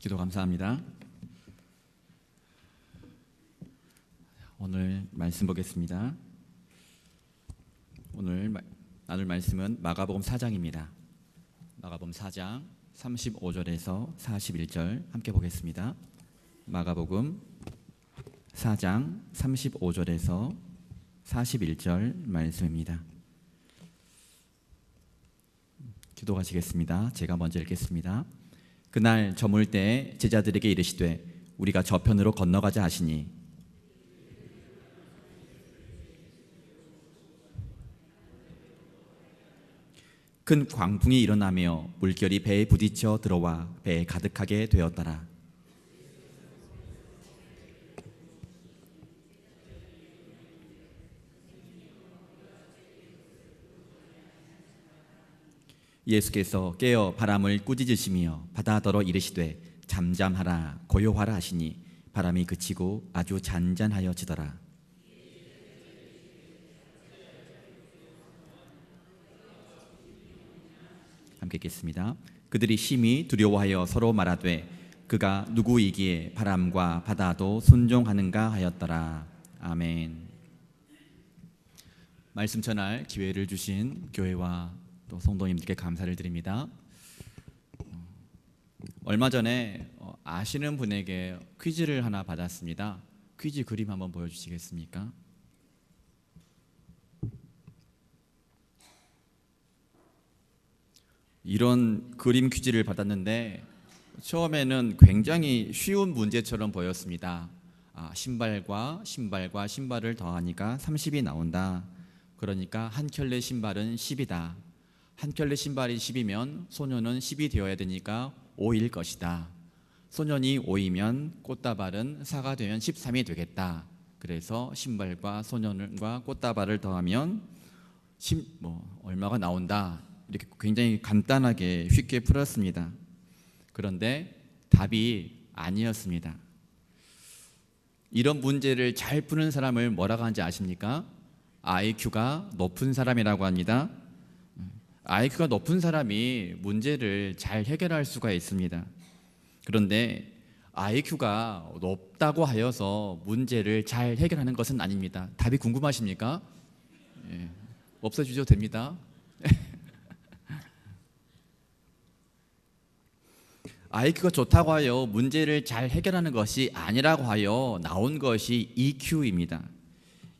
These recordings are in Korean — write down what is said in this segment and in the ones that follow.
기도 감사합니다. 오늘 말씀 보겠습니다. 오늘 나눌 말씀은 마가복음 4장입니다. 마가복음 4장 35절에서 41절 함께 보겠습니다. 마가복음 4장 35절에서 41절 말씀입니다. 기도하시겠습니다. 제가 먼저 읽겠습니다. 그날 저물 때 제자들에게 이르시되 우리가 저편으로 건너가자 하시니 큰 광풍이 일어나며 물결이 배에 부딪혀 들어와 배에 가득하게 되었더라. 예수께서 깨어 바람을 꾸짖으시며 바다더러 이르시되 잠잠하라 고요하라 하시니 바람이 그치고 아주 잔잔하여지더라. 함께 읽겠습니다. 그들이 심히 두려워하여 서로 말하되 그가 누구이기에 바람과 바다도 순종하는가 하였더라. 아멘. 말씀 전할 기회를 주신 교회와 또 성도님들께 감사를 드립니다. 얼마 전에 아시는 분에게 퀴즈를 하나 받았습니다. 퀴즈 그림 한번 보여주시겠습니까? 이런 그림 퀴즈를 받았는데 처음에는 굉장히 쉬운 문제처럼 보였습니다. 신발과 신발을 더하니까 30이 나온다. 그러니까 한 켤레 신발은 10이다. 한 켤레 신발이 10이면 소년은 10이 되어야 되니까 5일 것이다. 소년이 5이면 꽃다발은 4가 되면 13이 되겠다. 그래서 신발과 소년과 꽃다발을 더하면 얼마가 나온다. 이렇게 굉장히 간단하게 쉽게 풀었습니다. 그런데 답이 아니었습니다. 이런 문제를 잘 푸는 사람을 뭐라고 하는지 아십니까? IQ가 높은 사람이라고 합니다. IQ가 높은 사람이 문제를 잘 해결할 수가 있습니다. 그런데 IQ가 높다고 하여서 문제를 잘 해결하는 것은 아닙니다. 답이 궁금하십니까? 없어주셔도 됩니다. IQ가 좋다고 하여 문제를 잘 해결하는 것이 아니라고 하여 나온 것이 EQ입니다.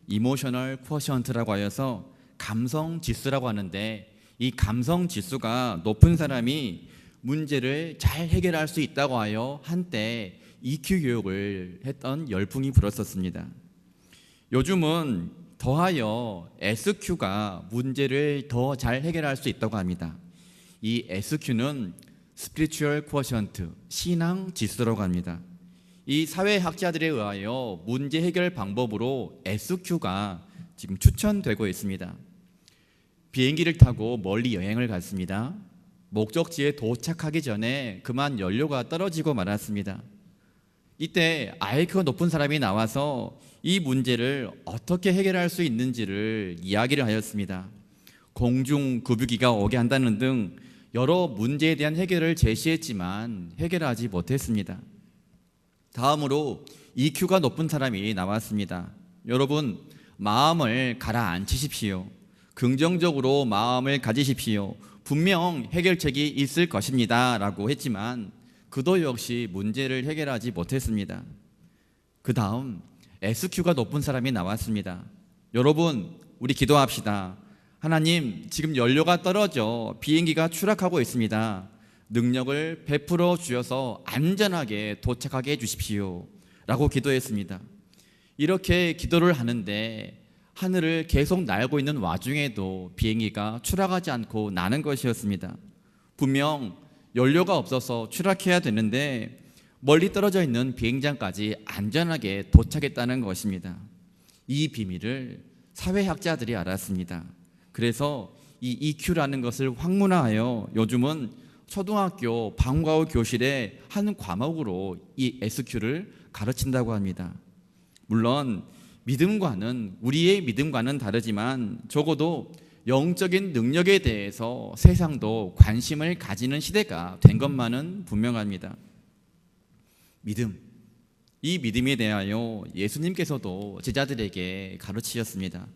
이모셔널 쿼션트라고 하여서 감성 지수라고 하는데 이 감성 지수가 높은 사람이 문제를 잘 해결할 수 있다고 하여 한때 EQ 교육을 했던 열풍이 불었었습니다. 요즘은 더하여 SQ가 문제를 더 잘 해결할 수 있다고 합니다. 이 SQ는 스피리추얼 쿼션트, 신앙 지수라고 합니다. 이 사회학자들에 의하여 문제 해결 방법으로 SQ가 지금 추천되고 있습니다. 비행기를 타고 멀리 여행을 갔습니다. 목적지에 도착하기 전에 그만 연료가 떨어지고 말았습니다. 이때 IQ가 높은 사람이 나와서 이 문제를 어떻게 해결할 수 있는지를 이야기를 하였습니다. 공중급유기가 오게 한다는 등 여러 문제에 대한 해결을 제시했지만 해결하지 못했습니다. 다음으로 EQ가 높은 사람이 나왔습니다. 여러분, 마음을 가라앉히십시오. 긍정적으로 마음을 가지십시오. 분명 해결책이 있을 것입니다 라고 했지만 그도 역시 문제를 해결하지 못했습니다. 그 다음 SQ가 높은 사람이 나왔습니다. 여러분, 우리 기도합시다. 하나님, 지금 연료가 떨어져 비행기가 추락하고 있습니다. 능력을 베풀어 주셔서 안전하게 도착하게 해주십시오 라고 기도했습니다. 이렇게 기도를 하는데 하늘을 계속 날고 있는 와중에도 비행기가 추락하지 않고 나는 것이었습니다. 분명 연료가 없어서 추락해야 되는데 멀리 떨어져 있는 비행장까지 안전하게 도착했다는 것입니다. 이 비밀을 사회학자들이 알았습니다. 그래서 이 EQ라는 것을 학문화하여 요즘은 초등학교 방과 후 교실의 한 과목으로 이 SQ를 가르친다고 합니다. 물론 우리의 믿음과는 다르지만 적어도 영적인 능력에 대해서 세상도 관심을 가지는 시대가 된 것만은 분명합니다. 믿음. 이 믿음에 대하여 예수님께서도 제자들에게 가르치셨습니다.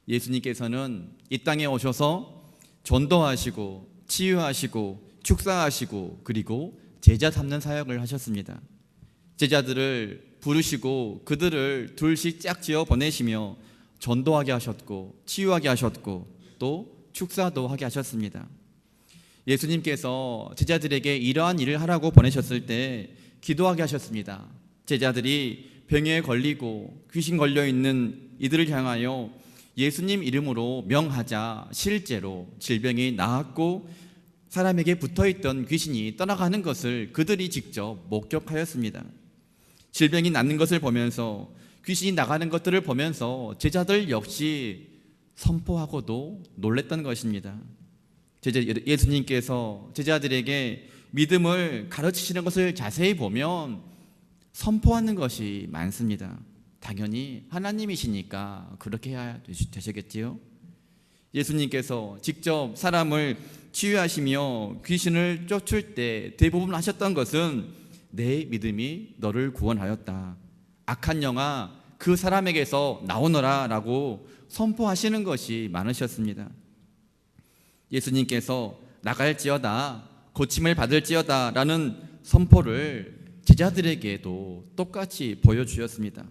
예수님께서는 이 땅에 오셔서 전도하시고 치유하시고 축사하시고 그리고 제자 삼는 사역을 하셨습니다. 제자들을 부르시고 그들을 둘씩 짝지어 보내시며 전도하게 하셨고 치유하게 하셨고 또 축사도 하게 하셨습니다. 예수님께서 제자들에게 이러한 일을 하라고 보내셨을 때 기도하게 하셨습니다. 제자들이 병에 걸리고 귀신 걸려 있는 이들을 향하여 예수님 이름으로 명하자 실제로 질병이 나았고 사람에게 붙어있던 귀신이 떠나가는 것을 그들이 직접 목격하였습니다. 질병이 낫는 것을 보면서 귀신이 나가는 것들을 보면서 제자들 역시 선포하고도 놀랬던 것입니다. 예수님께서 제자들에게 믿음을 가르치시는 것을 자세히 보면 선포하는 것이 많습니다. 당연히 하나님이시니까 그렇게 해야 되시겠지요. 예수님께서 직접 사람을 치유하시며 귀신을 쫓을 때 대부분 하셨던 것은 내 믿음이 너를 구원하였다. 악한 영아 그 사람에게서 나오너라 라고 선포하시는 것이 많으셨습니다. 예수님께서 나갈지어다 고침을 받을지어다 라는 선포를 제자들에게도 똑같이 보여주셨습니다.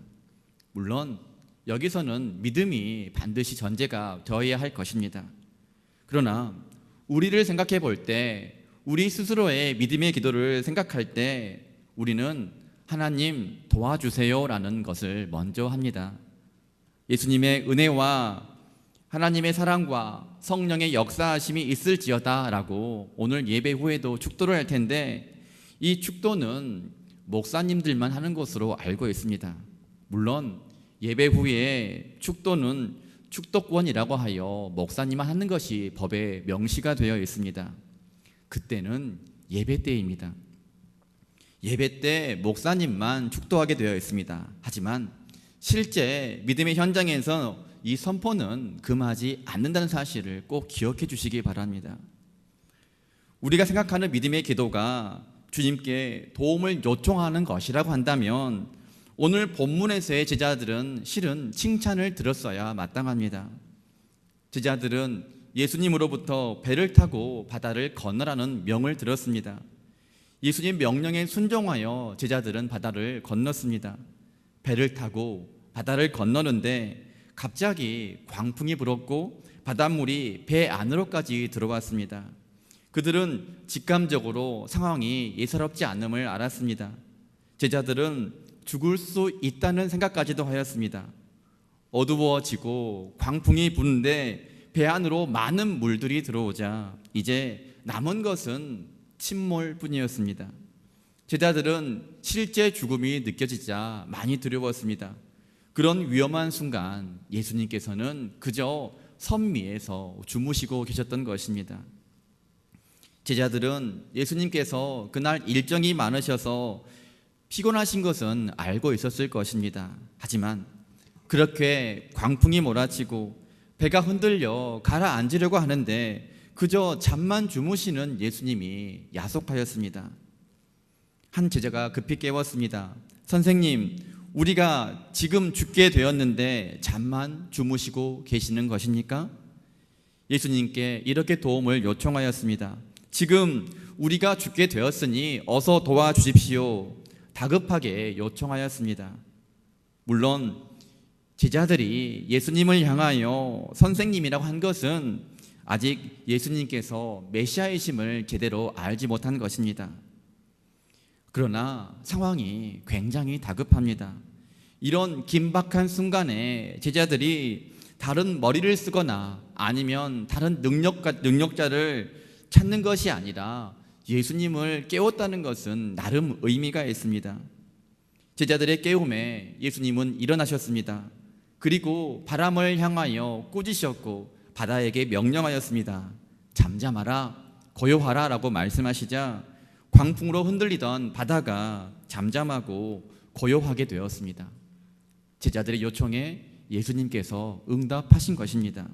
물론 여기서는 믿음이 반드시 전제가 되어야 할 것입니다. 그러나 우리를 생각해 볼 때 우리 스스로의 믿음의 기도를 생각할 때 우리는 하나님 도와주세요 라는 것을 먼저 합니다. 예수님의 은혜와 하나님의 사랑과 성령의 역사하심이 있을지어다 라고 오늘 예배 후에도 축도를 할 텐데 이 축도는 목사님들만 하는 것으로 알고 있습니다. 물론 예배 후에 축도는 축도권이라고 하여 목사님만 하는 것이 법에 명시가 되어 있습니다. 그때는 예배 때입니다. 예배 때 목사님만 축도하게 되어 있습니다. 하지만 실제 믿음의 현장에서 이 선포는 금하지 않는다는 사실을 꼭 기억해 주시기 바랍니다. 우리가 생각하는 믿음의 기도가 주님께 도움을 요청하는 것이라고 한다면 오늘 본문에서의 제자들은 실은 칭찬을 들었어야 마땅합니다. 제자들은 예수님으로부터 배를 타고 바다를 건너라는 명을 들었습니다. 예수님 명령에 순종하여 제자들은 바다를 건넜습니다. 배를 타고 바다를 건너는데 갑자기 광풍이 불었고 바닷물이 배 안으로까지 들어왔습니다. 그들은 직감적으로 상황이 예사롭지 않음을 알았습니다. 제자들은 죽을 수 있다는 생각까지도 하였습니다. 어두워지고 광풍이 부는데 배 안으로 많은 물들이 들어오자 이제 남은 것은 침몰뿐이었습니다. 제자들은 실제 죽음이 느껴지자 많이 두려웠습니다. 그런 위험한 순간 예수님께서는 그저 선미에서 주무시고 계셨던 것입니다. 제자들은 예수님께서 그날 일정이 많으셔서 피곤하신 것은 알고 있었을 것입니다. 하지만 그렇게 광풍이 몰아치고 배가 흔들려 가라앉으려고 하는데 그저 잠만 주무시는 예수님이 야속하였습니다. 한 제자가 급히 깨웠습니다. 선생님, 우리가 지금 죽게 되었는데 잠만 주무시고 계시는 것입니까? 예수님께 이렇게 도움을 요청하였습니다. 지금 우리가 죽게 되었으니 어서 도와주십시오. 다급하게 요청하였습니다. 물론 제자들이 예수님을 향하여 선생님이라고 한 것은 아직 예수님께서 메시아이심을 제대로 알지 못한 것입니다. 그러나 상황이 굉장히 다급합니다. 이런 긴박한 순간에 제자들이 다른 머리를 쓰거나 아니면 다른 능력자를 찾는 것이 아니라 예수님을 깨웠다는 것은 나름 의미가 있습니다. 제자들의 깨움에 예수님은 일어나셨습니다. 그리고 바람을 향하여 꾸짖으셨고 바다에게 명령하였습니다. 잠잠하라, 고요하라 라고 말씀하시자 광풍으로 흔들리던 바다가 잠잠하고 고요하게 되었습니다. 제자들의 요청에 예수님께서 응답하신 것입니다.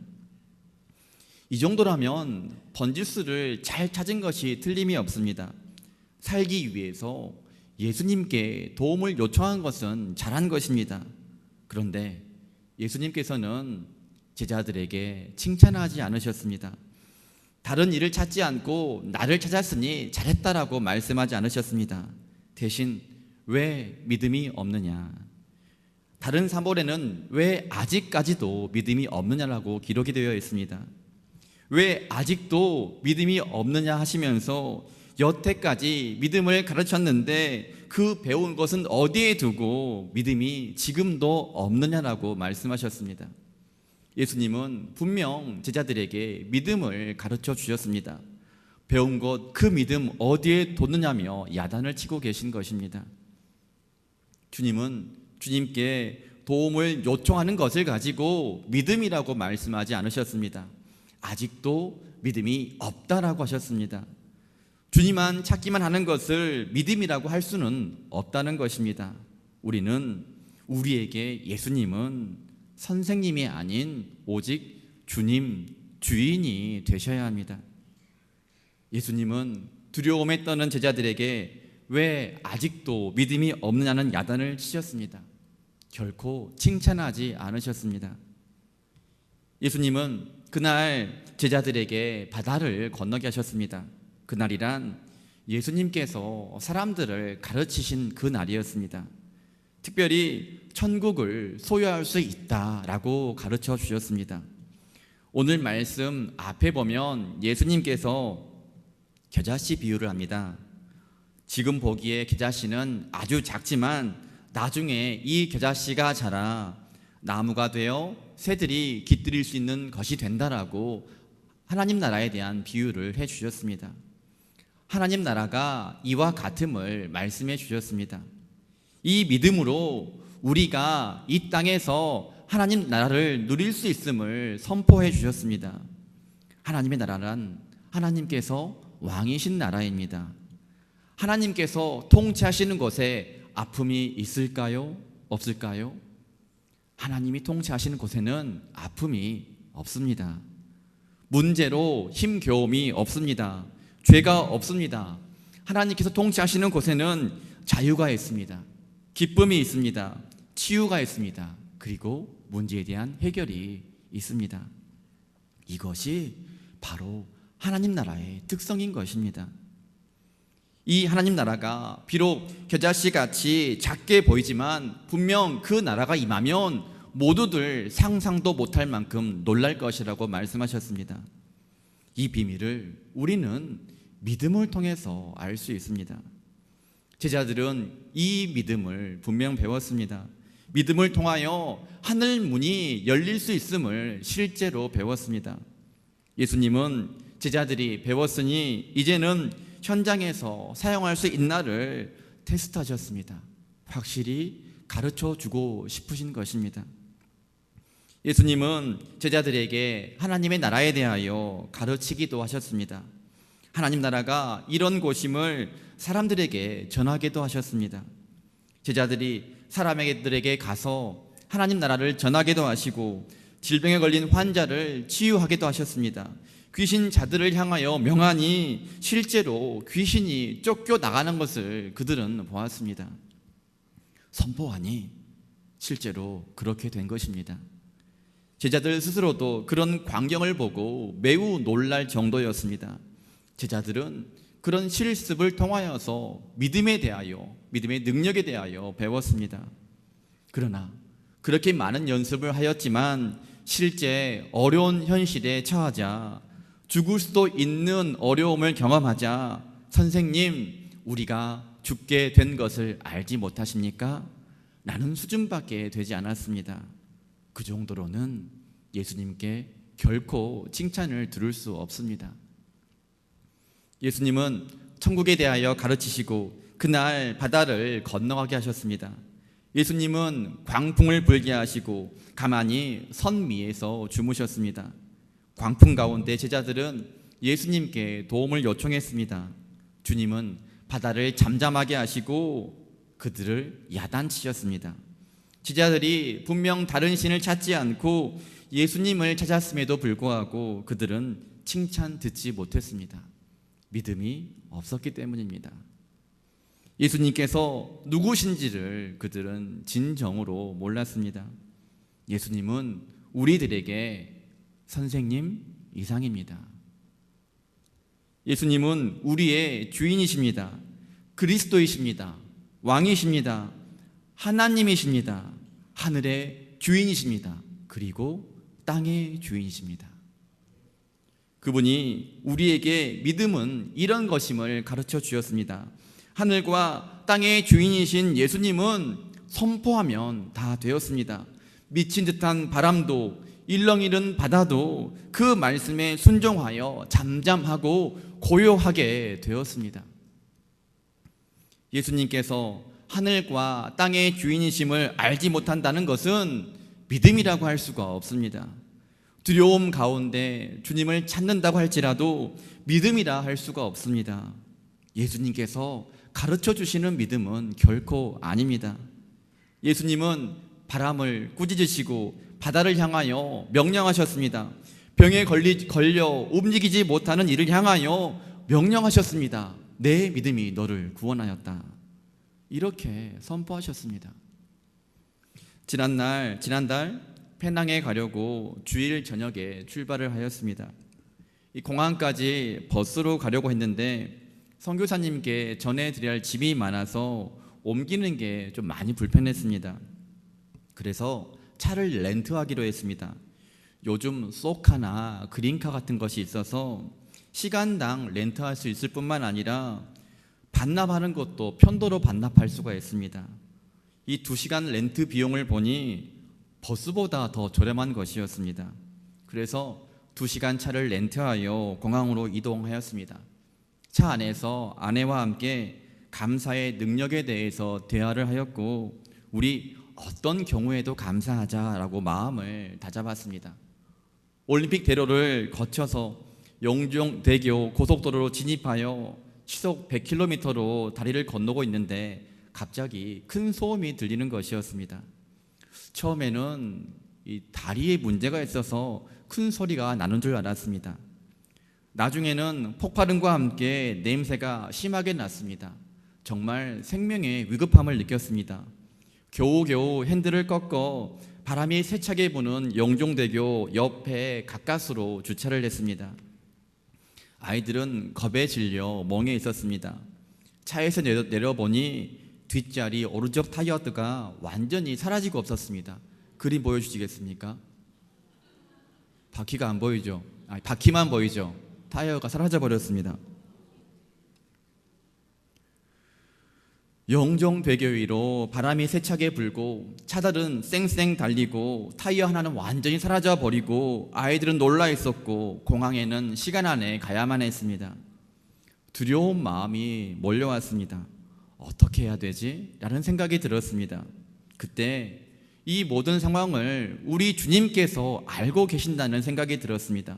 이 정도라면 번지수를 잘 찾은 것이 틀림이 없습니다. 살기 위해서 예수님께 도움을 요청한 것은 잘한 것입니다. 그런데 예수님께서는 제자들에게 칭찬하지 않으셨습니다. 다른 일을 찾지 않고 나를 찾았으니 잘했다라고 말씀하지 않으셨습니다. 대신 왜 믿음이 없느냐, 다른 사본에는 왜 아직까지도 믿음이 없느냐라고 기록이 되어 있습니다. 왜 아직도 믿음이 없느냐 하시면서 여태까지 믿음을 가르쳤는데 그 배운 것은 어디에 두고 믿음이 지금도 없느냐라고 말씀하셨습니다. 예수님은 분명 제자들에게 믿음을 가르쳐 주셨습니다. 배운 것, 그 믿음 어디에 뒀느냐며 야단을 치고 계신 것입니다. 주님은 주님께 도움을 요청하는 것을 가지고 믿음이라고 말씀하지 않으셨습니다. 아직도 믿음이 없다라고 하셨습니다. 주님만 찾기만 하는 것을 믿음이라고 할 수는 없다는 것입니다. 우리에게 예수님은 선생님이 아닌 오직 주님, 주인이 되셔야 합니다. 예수님은 두려움에 떠는 제자들에게 왜 아직도 믿음이 없느냐는 야단을 치셨습니다. 결코 칭찬하지 않으셨습니다. 예수님은 그날 제자들에게 바다를 건너게 하셨습니다. 그날이란 예수님께서 사람들을 가르치신 그 날이었습니다. 특별히 천국을 소유할 수 있다라고 가르쳐 주셨습니다. 오늘 말씀 앞에 보면 예수님께서 겨자씨 비유를 합니다. 지금 보기에 겨자씨는 아주 작지만 나중에 이 겨자씨가 자라 나무가 되어 새들이 깃들일 수 있는 것이 된다라고 하나님 나라에 대한 비유를 해 주셨습니다. 하나님 나라가 이와 같음을 말씀해 주셨습니다. 이 믿음으로 우리가 이 땅에서 하나님 나라를 누릴 수 있음을 선포해 주셨습니다. 하나님의 나라란 하나님께서 왕이신 나라입니다. 하나님께서 통치하시는 곳에 아픔이 있을까요? 없을까요? 하나님이 통치하시는 곳에는 아픔이 없습니다. 문제로 힘겨움이 없습니다. 죄가 없습니다. 하나님께서 통치하시는 곳에는 자유가 있습니다. 기쁨이 있습니다. 치유가 있습니다. 그리고 문제에 대한 해결이 있습니다. 이것이 바로 하나님 나라의 특성인 것입니다. 이 하나님 나라가 비록 겨자씨 같이 작게 보이지만 분명 그 나라가 임하면 모두들 상상도 못할 만큼 놀랄 것이라고 말씀하셨습니다. 이 비밀을 우리는 믿음을 통해서 알 수 있습니다. 제자들은 이 믿음을 분명 배웠습니다. 믿음을 통하여 하늘 문이 열릴 수 있음을 실제로 배웠습니다. 예수님은 제자들이 배웠으니 이제는 현장에서 사용할 수 있나를 테스트하셨습니다. 확실히 가르쳐 주고 싶으신 것입니다. 예수님은 제자들에게 하나님의 나라에 대하여 가르치기도 하셨습니다. 하나님 나라가 이런 곳임을 사람들에게 전하기도 하셨습니다. 제자들이 사람들에게 가서 하나님 나라를 전하기도 하시고 질병에 걸린 환자를 치유하기도 하셨습니다. 귀신 자들을 향하여 명하니 실제로 귀신이 쫓겨나가는 것을 그들은 보았습니다. 선포하니 실제로 그렇게 된 것입니다. 제자들 스스로도 그런 광경을 보고 매우 놀랄 정도였습니다. 제자들은 그런 실습을 통하여서 믿음에 대하여, 믿음의 능력에 대하여 배웠습니다. 그러나 그렇게 많은 연습을 하였지만 실제 어려운 현실에 처하자, 죽을 수도 있는 어려움을 경험하자 선생님, 우리가 죽게 된 것을 알지 못하십니까? 라는 수준밖에 되지 않았습니다. 그 정도로는 예수님께 결코 칭찬을 들을 수 없습니다. 예수님은 천국에 대하여 가르치시고 그날 바다를 건너가게 하셨습니다. 예수님은 광풍을 불게 하시고 가만히 선 위에서 주무셨습니다. 광풍 가운데 제자들은 예수님께 도움을 요청했습니다. 주님은 바다를 잠잠하게 하시고 그들을 야단치셨습니다. 제자들이 분명 다른 신을 찾지 않고 예수님을 찾았음에도 불구하고 그들은 칭찬 듣지 못했습니다. 믿음이 없었기 때문입니다. 예수님께서 누구신지를 그들은 진정으로 몰랐습니다. 예수님은 우리들에게 선생님 이상입니다. 예수님은 우리의 주인이십니다. 그리스도이십니다. 왕이십니다. 하나님이십니다. 하늘의 주인이십니다. 그리고 땅의 주인이십니다. 그분이 우리에게 믿음은 이런 것임을 가르쳐 주셨습니다. 하늘과 땅의 주인이신 예수님은 선포하면 다 되었습니다. 미친 듯한 바람도 일렁이는 바다도 그 말씀에 순종하여 잠잠하고 고요하게 되었습니다. 예수님께서 하늘과 땅의 주인이심을 알지 못한다는 것은 믿음이라고 할 수가 없습니다. 두려움 가운데 주님을 찾는다고 할지라도 믿음이라 할 수가 없습니다. 예수님께서 가르쳐 주시는 믿음은 결코 아닙니다. 예수님은 바람을 꾸짖으시고 바다를 향하여 명령하셨습니다. 병에 걸려 움직이지 못하는 이를 향하여 명령하셨습니다. 내 믿음이 너를 구원하였다. 이렇게 선포하셨습니다. 지난달 페낭에 가려고 주일 저녁에 출발을 하였습니다. 이 공항까지 버스로 가려고 했는데 선교사님께 전해드려야 할 짐이 많아서 옮기는 게 좀 많이 불편했습니다. 그래서 차를 렌트하기로 했습니다. 요즘 쏘카나 그린카 같은 것이 있어서 시간당 렌트할 수 있을 뿐만 아니라 반납하는 것도 편도로 반납할 수가 있습니다. 이 2시간 렌트 비용을 보니 버스보다 더 저렴한 것이었습니다. 그래서 2시간 차를 렌트하여 공항으로 이동하였습니다. 차 안에서 아내와 함께 감사의 능력에 대해서 대화를 하였고 우리 어떤 경우에도 감사하자라고 마음을 다잡았습니다. 올림픽 대로를 거쳐서 영종대교 고속도로로 진입하여 시속 100km로 다리를 건너고 있는데 갑자기 큰 소음이 들리는 것이었습니다. 처음에는 이 다리에 문제가 있어서 큰 소리가 나는 줄 알았습니다. 나중에는 폭발음과 함께 냄새가 심하게 났습니다. 정말 생명의 위급함을 느꼈습니다. 겨우겨우 핸들을 꺾어 바람이 세차게 부는 영종대교 옆에 가까스로 주차를 했습니다. 아이들은 겁에 질려 멍해 있었습니다. 차에서 내려보니 뒷자리 오른쪽 타이어가 완전히 사라지고 없었습니다. 그림 보여주시겠습니까? 바퀴가 안 보이죠? 바퀴만 보이죠? 타이어가 사라져 버렸습니다. 영종대교 위로 바람이 세차게 불고 차들은 쌩쌩 달리고 타이어 하나는 완전히 사라져 버리고 아이들은 놀라 있었고 공항에는 시간 안에 가야만 했습니다. 두려운 마음이 몰려왔습니다. 어떻게 해야 되지? 라는 생각이 들었습니다. 그때 이 모든 상황을 우리 주님께서 알고 계신다는 생각이 들었습니다.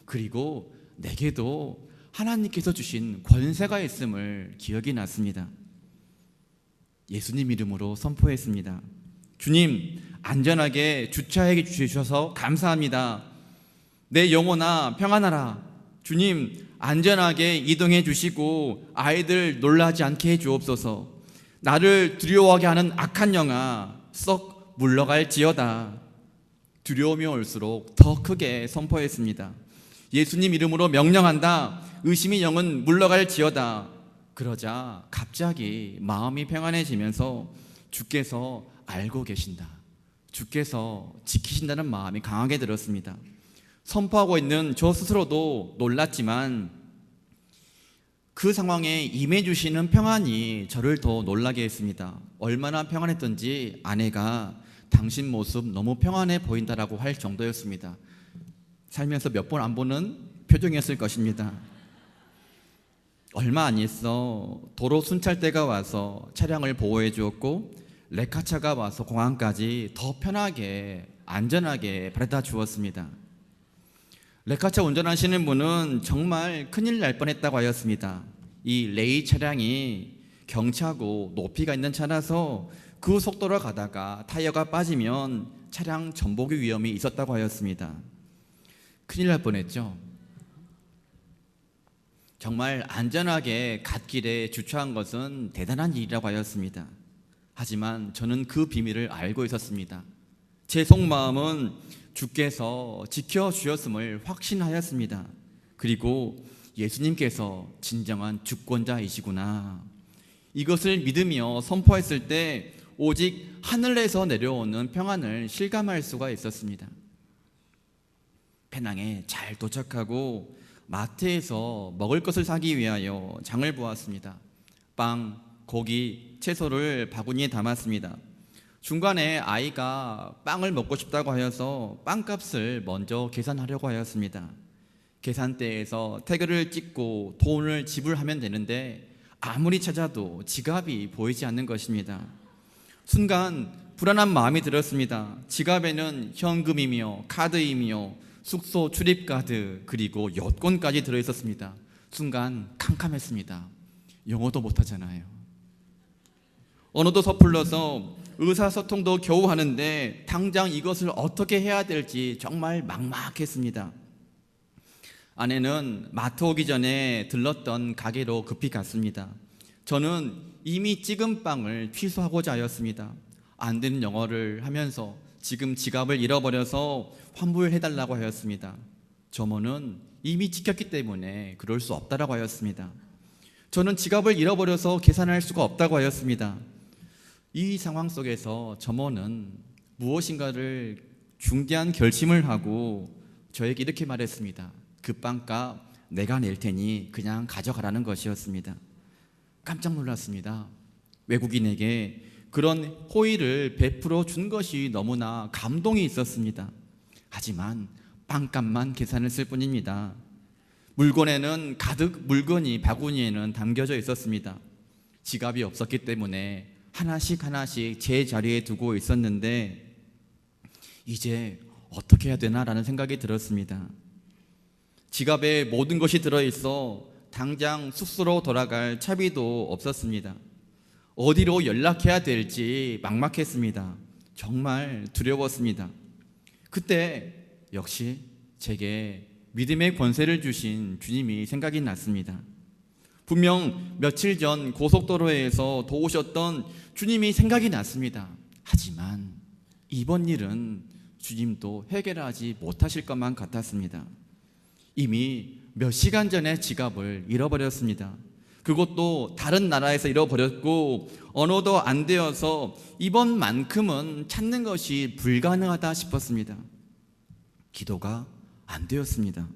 그리고 내게도 하나님께서 주신 권세가 있음을 기억이 났습니다. 예수님 이름으로 선포했습니다. 주님, 안전하게 주차해 주셔서 감사합니다. 내 영혼아 평안하라. 주님, 안전하게 이동해 주시고 아이들 놀라지 않게 해 주옵소서. 나를 두려워하게 하는 악한 영아 썩 물러갈지어다. 두려움이 올수록 더 크게 선포했습니다. 예수님 이름으로 명령한다. 의심의 영은 물러갈지어다. 그러자 갑자기 마음이 평안해지면서 주께서 알고 계신다, 주께서 지키신다는 마음이 강하게 들었습니다. 선포하고 있는 저 스스로도 놀랐지만 그 상황에 임해 주시는 평안이 저를 더 놀라게 했습니다. 얼마나 평안했던지 아내가 당신 모습 너무 평안해 보인다라고 할 정도였습니다. 살면서 몇 번 안 보는 표정이었을 것입니다. 얼마 안 있어 도로 순찰대가 와서 차량을 보호해 주었고 레카차가 와서 공항까지 더 편하게 안전하게 바래다 주었습니다. 레카차 운전하시는 분은 정말 큰일 날 뻔했다고 하였습니다. 이 레이 차량이 경차고 높이가 있는 차라서 그 속도로 가다가 타이어가 빠지면 차량 전복의 위험이 있었다고 하였습니다. 큰일 날 뻔했죠. 정말 안전하게 갓길에 주차한 것은 대단한 일이라고 하였습니다. 하지만 저는 그 비밀을 알고 있었습니다. 제 속마음은 주께서 지켜주셨음을 확신하였습니다. 그리고 예수님께서 진정한 주권자이시구나, 이것을 믿으며 선포했을 때 오직 하늘에서 내려오는 평안을 실감할 수가 있었습니다. 페낭에 잘 도착하고 마트에서 먹을 것을 사기 위하여 장을 보았습니다. 빵, 고기, 채소를 바구니에 담았습니다. 중간에 아이가 빵을 먹고 싶다고 하여서 빵값을 먼저 계산하려고 하였습니다. 계산대에서 태그를 찍고 돈을 지불하면 되는데 아무리 찾아도 지갑이 보이지 않는 것입니다. 순간 불안한 마음이 들었습니다. 지갑에는 현금이며 카드이며 숙소 출입카드 그리고 여권까지 들어있었습니다. 순간 캄캄했습니다. 영어도 못하잖아요. 언어도 섣불러서 의사소통도 겨우 하는데 당장 이것을 어떻게 해야 될지 정말 막막했습니다. 아내는 마트 오기 전에 들렀던 가게로 급히 갔습니다. 저는 이미 찍은 빵을 취소하고자 하였습니다. 안 되는 영어를 하면서 지금 지갑을 잃어버려서 환불해달라고 하였습니다. 점원은 이미 찍혔기 때문에 그럴 수 없다라고 하였습니다. 저는 지갑을 잃어버려서 계산할 수가 없다고 하였습니다. 이 상황 속에서 점원은 무엇인가를 중대한 결심을 하고 저에게 이렇게 말했습니다. 그 빵값 내가 낼 테니 그냥 가져가라는 것이었습니다. 깜짝 놀랐습니다. 외국인에게 그런 호의를 베풀어 준 것이 너무나 감동이 있었습니다. 하지만 빵값만 계산했을 뿐입니다. 물건에는 가득 물건이 바구니에는 담겨져 있었습니다. 지갑이 없었기 때문에 하나씩 제 자리에 두고 있었는데 이제 어떻게 해야 되나라는 생각이 들었습니다. 지갑에 모든 것이 들어있어 당장 숙소로 돌아갈 차비도 없었습니다. 어디로 연락해야 될지 막막했습니다. 정말 두려웠습니다. 그때 역시 제게 믿음의 권세를 주신 주님이 생각이 났습니다. 분명 며칠 전 고속도로에서 도우셨던 주님이 생각이 났습니다. 하지만 이번 일은 주님도 해결하지 못하실 것만 같았습니다. 이미 몇 시간 전에 지갑을 잃어버렸습니다. 그것도 다른 나라에서 잃어버렸고 언어도 안 되어서 이번만큼은 찾는 것이 불가능하다 싶었습니다. 기도가 안 되었습니다.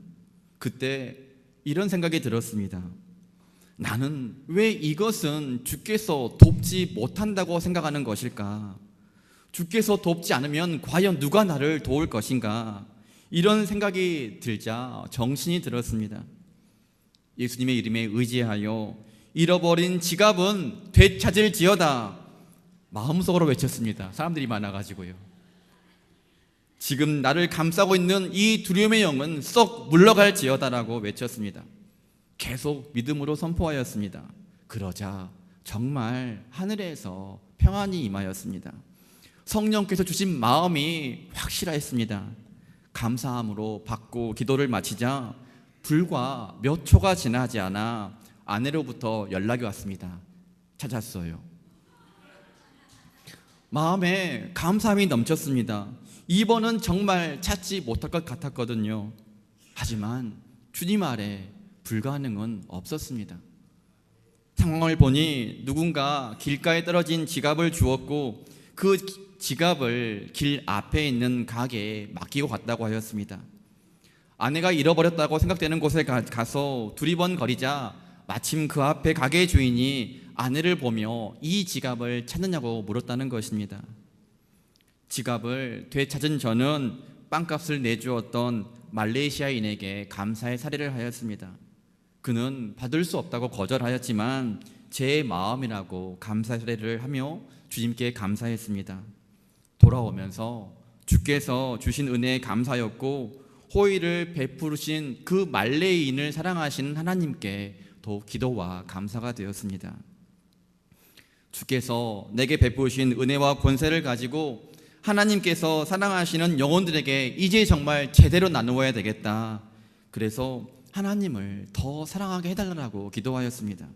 그때 이런 생각이 들었습니다. 나는 왜 이것은 주께서 돕지 못한다고 생각하는 것일까? 주께서 돕지 않으면 과연 누가 나를 도울 것인가? 이런 생각이 들자 정신이 들었습니다. 예수님의 이름에 의지하여 잃어버린 지갑은 되찾을지어다 마음속으로 외쳤습니다. 사람들이 많아가지고요. 지금 나를 감싸고 있는 이 두려움의 영은 썩 물러갈지어다라고 외쳤습니다. 계속 믿음으로 선포하였습니다. 그러자 정말 하늘에서 평안이 임하였습니다. 성령께서 주신 마음이 확실하였습니다. 감사함으로 받고 기도를 마치자 불과 몇 초가 지나지 않아 아내로부터 연락이 왔습니다. 찾았어요. 마음에 감사함이 넘쳤습니다. 이번은 정말 찾지 못할 것 같았거든요. 하지만 주님 아래 불가능은 없었습니다. 상황을 보니 누군가 길가에 떨어진 지갑을 주었고 그 지갑을 길 앞에 있는 가게에 맡기고 갔다고 하였습니다. 아내가 잃어버렸다고 생각되는 곳에 가서 두리번거리자 마침 그 앞에 가게 주인이 아내를 보며 이 지갑을 찾느냐고 물었다는 것입니다. 지갑을 되찾은 저는 빵값을 내주었던 말레이시아인에게 감사의 사례를 하였습니다. 그는 받을 수 없다고 거절하였지만 제 마음이라고 감사의 사례를 하며 주님께 감사했습니다. 돌아오면서 주께서 주신 은혜에 감사였고 호의를 베푸신 그 말레이인을 사랑하시는 하나님께 더욱 기도와 감사가 되었습니다. 주께서 내게 베푸신 은혜와 권세를 가지고 하나님께서 사랑하시는 영혼들에게 이제 정말 제대로 나누어야 되겠다. 그래서 하나님을 더 사랑하게 해달라고 기도하였습니다.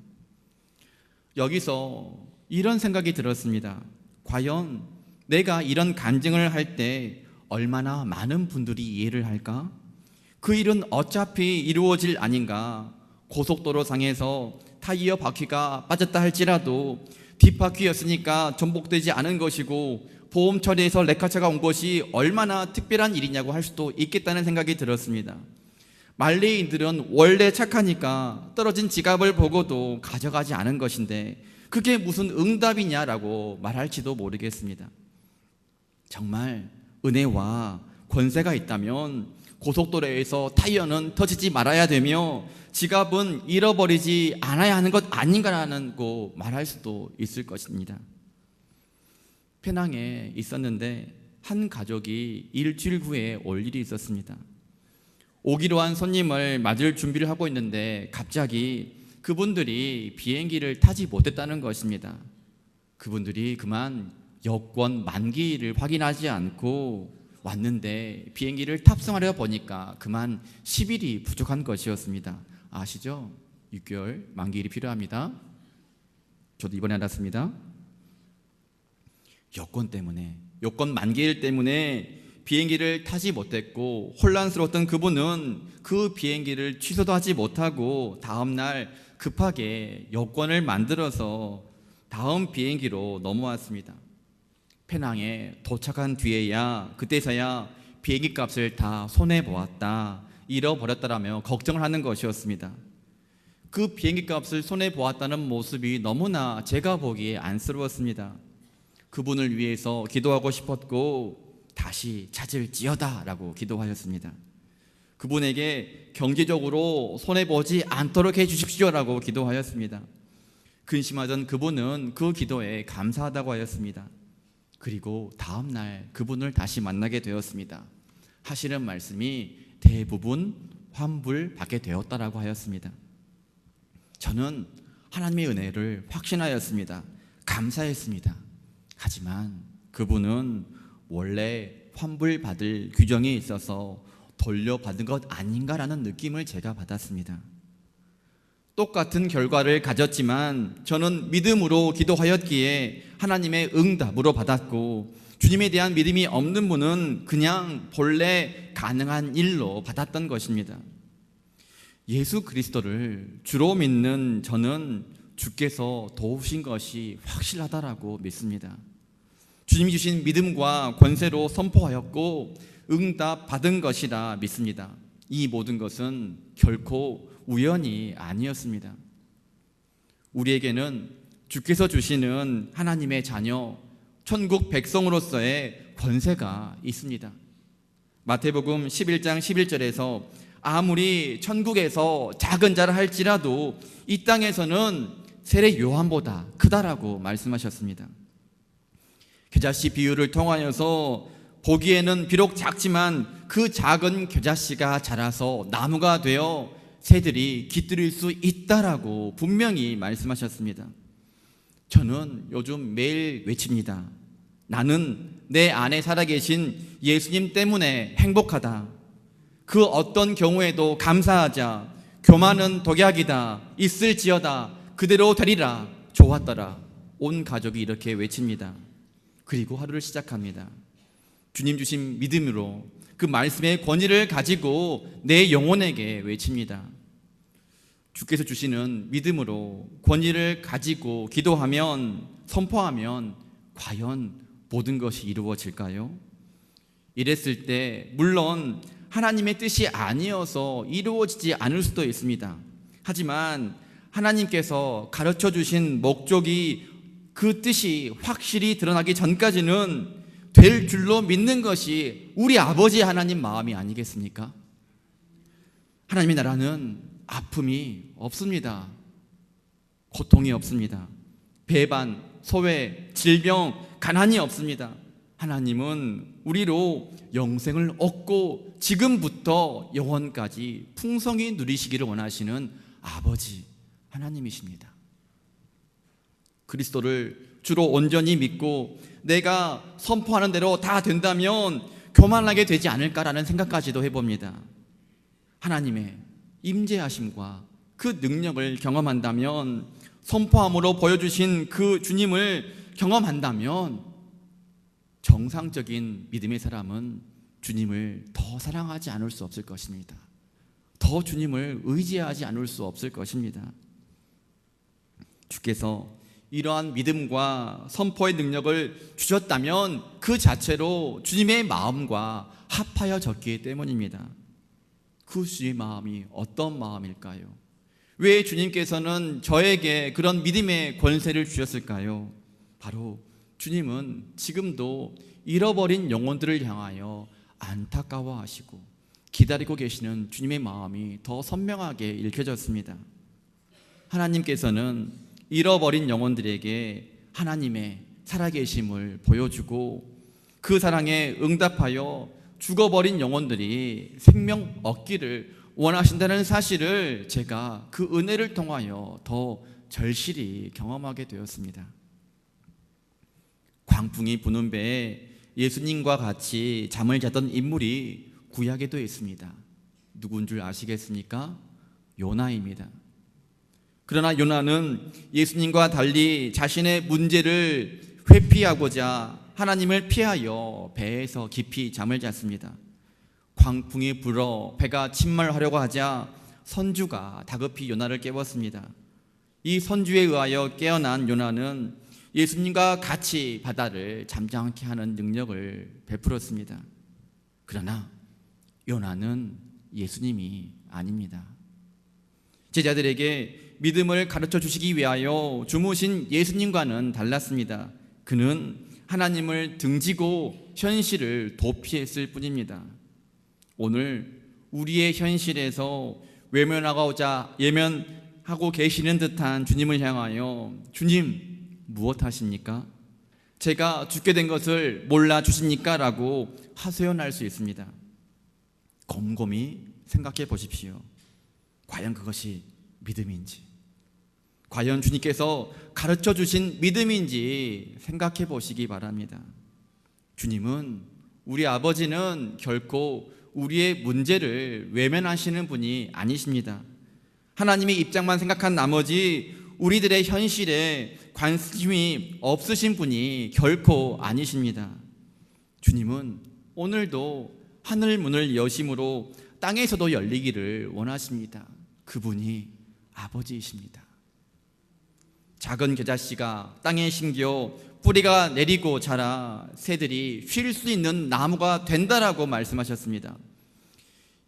여기서 이런 생각이 들었습니다. 과연 내가 이런 간증을 할 때 얼마나 많은 분들이 이해를 할까? 그 일은 어차피 이루어질 아닌가? 고속도로 상에서 타이어 바퀴가 빠졌다 할지라도 뒷바퀴였으니까 전복되지 않은 것이고 보험 처리에서 레카차가 온 것이 얼마나 특별한 일이냐고 할 수도 있겠다는 생각이 들었습니다. 말레이인들은 원래 착하니까 떨어진 지갑을 보고도 가져가지 않은 것인데 그게 무슨 응답이냐라고 말할지도 모르겠습니다. 정말 은혜와 권세가 있다면 고속도로에서 타이어는 터지지 말아야 되며 지갑은 잃어버리지 않아야 하는 것 아닌가라고 말할 수도 있을 것입니다. 페낭에 있었는데 한 가족이 일주일 후에 올 일이 있었습니다. 오기로 한 손님을 맞을 준비를 하고 있는데 갑자기 그분들이 비행기를 타지 못했다는 것입니다. 그분들이 그만 여권 만기를 확인하지 않고 왔는데 비행기를 탑승하려 보니까 그만 10일이 부족한 것이었습니다. 아시죠? 6개월 만기일이 필요합니다. 저도 이번에 알았습니다. 여권 만기일 때문에 비행기를 타지 못했고 혼란스러웠던 그분은 그 비행기를 취소도 하지 못하고 다음날 급하게 여권을 만들어서 다음 비행기로 넘어왔습니다. 페낭에 도착한 뒤에야 그때서야 비행기 값을 다 손해보았다, 잃어버렸다라며 걱정을 하는 것이었습니다. 그 비행기 값을 손해보았다는 모습이 너무나 제가 보기에 안쓰러웠습니다. 그분을 위해서 기도하고 싶었고 다시 찾을지어다 라고 기도하였습니다. 그분에게 경제적으로 손해보지 않도록 해주십시오 라고 기도하였습니다. 근심하던 그분은 그 기도에 감사하다고 하였습니다. 그리고 다음날 그분을 다시 만나게 되었습니다. 하시는 말씀이 대부분 환불받게 되었다라고 하였습니다. 저는 하나님의 은혜를 확신하였습니다. 감사했습니다. 하지만 그분은 원래 환불받을 규정이 있어서 돌려받은 것 아닌가라는 느낌을 제가 받았습니다. 똑같은 결과를 가졌지만 저는 믿음으로 기도하였기에 하나님의 응답으로 받았고, 주님에 대한 믿음이 없는 분은 그냥 본래 가능한 일로 받았던 것입니다. 예수 그리스도를 주로 믿는 저는 주께서 도우신 것이 확실하다라고 믿습니다. 주님이 주신 믿음과 권세로 선포하였고 응답 받은 것이라 믿습니다. 이 모든 것은 결코 우연이 아니었습니다. 우리에게는 주께서 주시는 하나님의 자녀, 천국 백성으로서의 권세가 있습니다. 마태복음 11장 11절에서 아무리 천국에서 작은 자라 할지라도 이 땅에서는 세례 요한보다 크다라고 말씀하셨습니다. 겨자씨 비유를 통하여서 보기에는 비록 작지만 그 작은 겨자씨가 자라서 나무가 되어 새들이 깃들일 수 있다라고 분명히 말씀하셨습니다. 저는 요즘 매일 외칩니다. 나는 내 안에 살아계신 예수님 때문에 행복하다. 그 어떤 경우에도 감사하자. 교만은 독약이다. 있을지어다. 그대로 되리라. 좋았더라. 온 가족이 이렇게 외칩니다. 그리고 하루를 시작합니다. 주님 주신 믿음으로 그 말씀의 권위를 가지고 내 영혼에게 외칩니다. 주께서 주시는 믿음으로 권위를 가지고 기도하면, 선포하면 과연 모든 것이 이루어질까요? 이랬을 때 물론 하나님의 뜻이 아니어서 이루어지지 않을 수도 있습니다. 하지만 하나님께서 가르쳐 주신 목적이, 그 뜻이 확실히 드러나기 전까지는 될 줄로 믿는 것이 우리 아버지 하나님 마음이 아니겠습니까? 하나님의 나라는 아픔이 없습니다. 고통이 없습니다. 배반, 소외, 질병, 가난이 없습니다. 하나님은 우리로 영생을 얻고 지금부터 영원까지 풍성히 누리시기를 원하시는 아버지 하나님이십니다. 그리스도를 주로 온전히 믿고 내가 선포하는 대로 다 된다면 교만하게 되지 않을까라는 생각까지도 해봅니다. 하나님의 임재하심과 그 능력을 경험한다면, 선포함으로 보여주신 그 주님을 경험한다면, 정상적인 믿음의 사람은 주님을 더 사랑하지 않을 수 없을 것입니다. 더 주님을 의지하지 않을 수 없을 것입니다. 주께서 이러한 믿음과 선포의 능력을 주셨다면 그 자체로 주님의 마음과 합하여졌기 때문입니다. 그 주님의 마음이 어떤 마음일까요? 왜 주님께서는 저에게 그런 믿음의 권세를 주셨을까요? 바로 주님은 지금도 잃어버린 영혼들을 향하여 안타까워하시고 기다리고 계시는 주님의 마음이 더 선명하게 읽혀졌습니다. 하나님께서는 잃어버린 영혼들에게 하나님의 살아계심을 보여주고 그 사랑에 응답하여 죽어버린 영혼들이 생명 얻기를 원하신다는 사실을 제가 그 은혜를 통하여 더 절실히 경험하게 되었습니다. 광풍이 부는 배에 예수님과 같이 잠을 잤던 인물이 구약에도 있습니다. 누군 줄 아시겠습니까? 요나입니다. 그러나 요나는 예수님과 달리 자신의 문제를 회피하고자 하나님을 피하여 배에서 깊이 잠을 잤습니다. 광풍이 불어 배가 침몰하려고 하자 선주가 다급히 요나를 깨웠습니다. 이 선주에 의하여 깨어난 요나는 예수님과 같이 바다를 잠잠케 하는 능력을 베풀었습니다. 그러나 요나는 예수님이 아닙니다. 제자들에게 믿음을 가르쳐 주시기 위하여 주무신 예수님과는 달랐습니다. 그는 하나님을 등지고 현실을 도피했을 뿐입니다. 오늘 우리의 현실에서 외면하고 계시는 듯한 주님을 향하여 주님 무엇 하십니까? 제가 죽게 된 것을 몰라 주십니까? 라고 하소연할 수 있습니다. 곰곰이 생각해 보십시오. 과연 그것이 믿음인지, 과연 주님께서 가르쳐 주신 믿음인지 생각해 보시기 바랍니다. 주님은, 우리 아버지는 결코 우리의 문제를 외면하시는 분이 아니십니다. 하나님의 입장만 생각한 나머지 우리들의 현실에 관심이 없으신 분이 결코 아니십니다. 주님은 오늘도 하늘 문을 여심으로 땅에서도 열리기를 원하십니다. 그분이 아버지이십니다. 작은 겨자씨가 땅에 심겨 뿌리가 내리고 자라 새들이 쉴 수 있는 나무가 된다라고 말씀하셨습니다.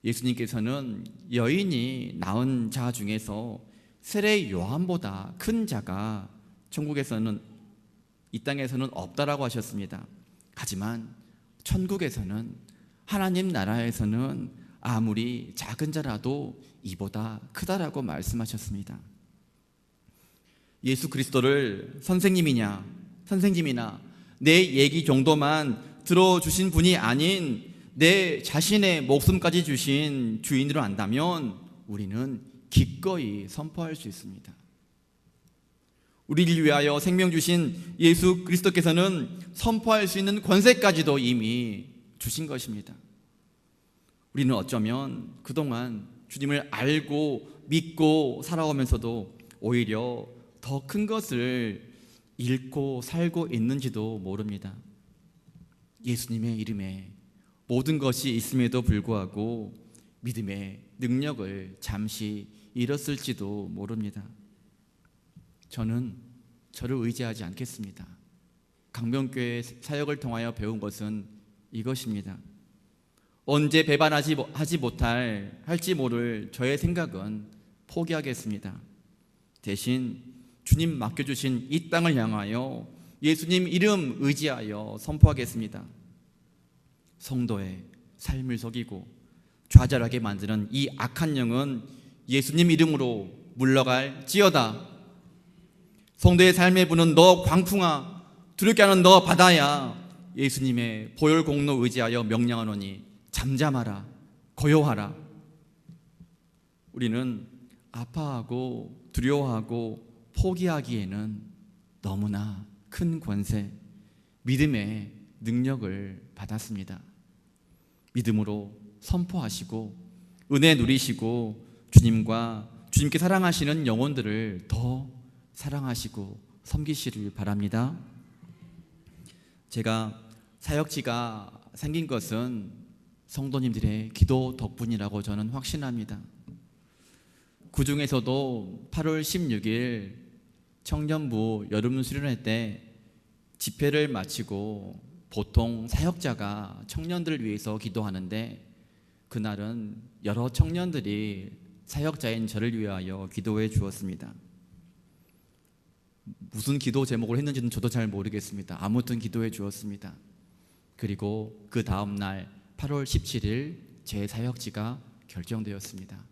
예수님께서는 여인이 낳은 자 중에서 세례 요한보다 큰 자가 천국에서는, 이 땅에서는 없다라고 하셨습니다. 하지만 천국에서는, 하나님 나라에서는 아무리 작은 자라도 이보다 크다라고 말씀하셨습니다. 예수 그리스도를 선생님이나 내 얘기 정도만 들어주신 분이 아닌 내 자신의 목숨까지 주신 주인으로 안다면 우리는 기꺼이 선포할 수 있습니다. 우리를 위하여 생명 주신 예수 그리스도께서는 선포할 수 있는 권세까지도 이미 주신 것입니다. 우리는 어쩌면 그동안 주님을 알고 믿고 살아오면서도 오히려 더 큰 것을 잃고 살고 있는지도 모릅니다. 예수님의 이름에 모든 것이 있음에도 불구하고 믿음의 능력을 잠시 잃었을지도 모릅니다. 저는 저를 의지하지 않겠습니다. 강변교회 사역을 통하여 배운 것은 이것입니다. 언제 배반하지 할지 모를 저의 생각은 포기하겠습니다. 대신 주님 맡겨주신 이 땅을 향하여 예수님 이름 의지하여 선포하겠습니다. 성도의 삶을 속이고 좌절하게 만드는 이 악한 영은 예수님 이름으로 물러갈지어다. 성도의 삶에 부는 너 광풍아, 두렵게 하는 너 바다야, 예수님의 보혈 공로 의지하여 명령하노니 잠잠하라, 고요하라. 우리는 아파하고 두려워하고 포기하기에는 너무나 큰 권세, 믿음의 능력을 받았습니다. 믿음으로 선포하시고 은혜 누리시고 주님께 사랑하시는 영혼들을 더 사랑하시고 섬기시를 바랍니다. 제가 사역지가 생긴 것은 성도님들의 기도 덕분이라고 저는 확신합니다. 그 중에서도 8월 16일 청년부 여름 수련회 때 집회를 마치고 보통 사역자가 청년들을 위해서 기도하는데, 그날은 여러 청년들이 사역자인 저를 위하여 기도해 주었습니다. 무슨 기도 제목을 했는지는 저도 잘 모르겠습니다. 아무튼 기도해 주었습니다. 그리고 그 다음 날 8월 17일 제 사역지가 결정되었습니다.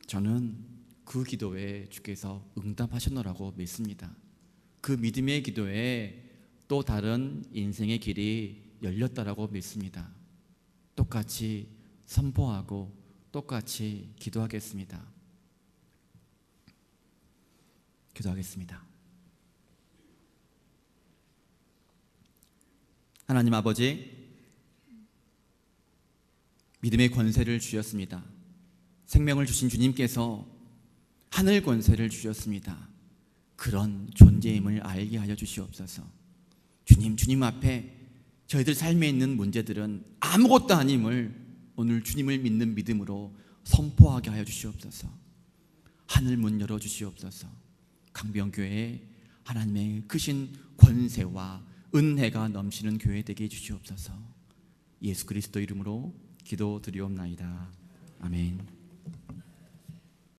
저는 그 기도에 주께서 응답하셨노라고 믿습니다. 그 믿음의 기도에 또 다른 인생의 길이 열렸다라고 믿습니다. 똑같이 선포하고 똑같이 기도하겠습니다. 기도하겠습니다. 하나님 아버지, 믿음의 권세를 주셨습니다. 생명을 주신 주님께서 하늘 권세를 주셨습니다. 그런 존재임을 알게 하여 주시옵소서. 주님 앞에 저희들 삶에 있는 문제들은 아무것도 아님을 오늘 주님을 믿는 믿음으로 선포하게 하여 주시옵소서. 하늘 문 열어 주시옵소서. 강병교회에 하나님의 크신 권세와 은혜가 넘치는 교회 되게 해주시옵소서. 예수 그리스도 이름으로 기도드리옵나이다. 아멘.